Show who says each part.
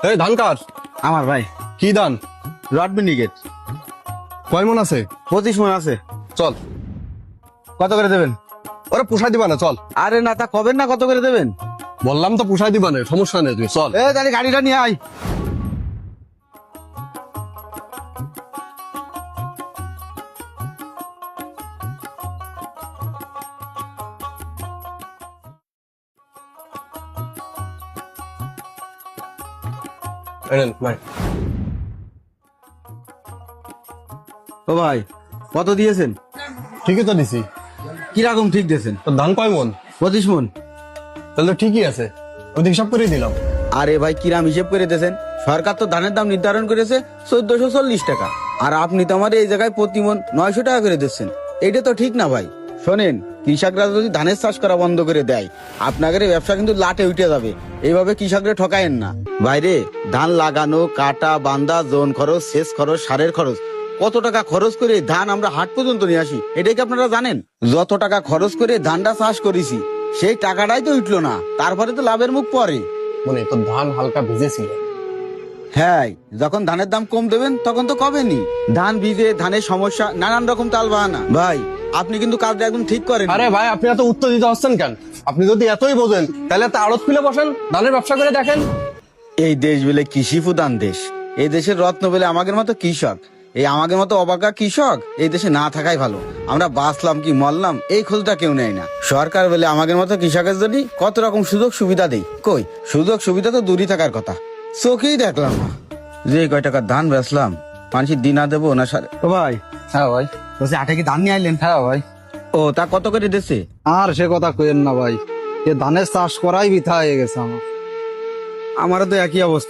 Speaker 1: এই ধান কার?
Speaker 2: আমার ভাই
Speaker 1: কি ধান?
Speaker 2: রড মিনিকেট
Speaker 1: কয় মন আছে?
Speaker 2: 25 মন আছে।
Speaker 1: চল।
Speaker 2: কত করে দেবেন?
Speaker 1: ওরা পোষাই দিবা না, চল।
Speaker 2: আরে না, তা কবেন না, কত করে দেবেন?
Speaker 1: বললাম তো পোষাই দিবা না, সমস্যা নেই, তুই চল।
Speaker 2: এ তাহলে গাড়িটা নিয়ে আয়।
Speaker 1: এনেন, ভাই।
Speaker 2: ও ভাই, কত দিয়েছেন?
Speaker 1: ঠিকই তো দিছি।
Speaker 2: কিরকম ঠিক দিয়েছেন?
Speaker 1: তোর ধান কয় মন?
Speaker 2: 25 মন।
Speaker 1: তাহলে তো ঠিকই আছে, ওই হিসাব করে দিলাম।
Speaker 2: আরে ভাই, কিরাম হিসেব করে দিয়েছেন? সরকার তো ধানের দাম নির্ধারণ করেছে 1440 টাকা, আর আপনি তো আমার এই জায়গায় প্রতি মন 900 টাকা করে দিচ্ছেন। এইটা তো ঠিক না ভাই। শোনেন, কৃষকরা যদি ধানের চাষ করা বন্ধ করে দেয়, আপনাদের এই ব্যবসা কিন্তু লাটে উঠে যাবে। এইভাবে কৃষকরা ঠকায়েন না বাইরে। ধান লাগানো, কাটা, বান্দা, জোন খরচ, সেচ খরচ, সারের খরচ, কত টাকা খরচ করে ধান আমরা হাট পর্যন্ত নিয়ে আসি, এটা কি আপনারা জানেন? যত টাকা খরচ করে ধানটা চাষ করেছি, সেই টাকাটাই তো উঠলো না, তারপরে তো লাভের মুখ পড়ে।
Speaker 1: মানে তোর ধান হালকা ভিজেছিল।
Speaker 2: হ্যাঁ, যখন ধানের দাম কম দেবেন তখন তো কবেনি। ধান ভিজে, ধানের সমস্যা, নানান রকম তাল বাহানা। ভাই, আপনি কিন্তু কাজটা একদম ঠিক করেন।
Speaker 1: আরে ভাই, আপনি এত উত্তর দিতে হচ্ছেন কেন? আপনি যদি এতই বোঝেন তাহলে একটা আড়ত খুলে বসেন, ধানের ব্যবসা করে দেখেন।
Speaker 2: এই দেশ বলে কৃষি প্রধান দেশ। এই দেশের রত্ন বলে আমাদের মতো কৃষক। এই আমাদের মতো অবাগা কৃষক এই দেশে না থাকাই ভালো। আমরা বাঁচলাম কি মরলাম এই খোঁজটা কেউ নেয় না। সরকার বলে আমাদের মতো কৃষকের জন্য কত রকম সুযোগ সুবিধা দেয়। কই, সুযোগ সুবিধা তো দূরই থাকার কথা, চোখেই দেখলাম না। যে কয় টাকা ধান বেচলাম, মানুষের দিনা দেবো না সারে। ও ভাই,
Speaker 3: হ্যাঁ ভাই।
Speaker 2: বলছি আটা কি ধান নিয়ে আইলেন?
Speaker 3: হ্যাঁ ভাই।
Speaker 2: ও, তা কত করে দিচ্ছে?
Speaker 3: আর সে কথা কইেন না ভাই, এ ধানের চাষ করাই বৃথা হয়ে গেছে আমার।
Speaker 2: আমারও তো একই অবস্থা।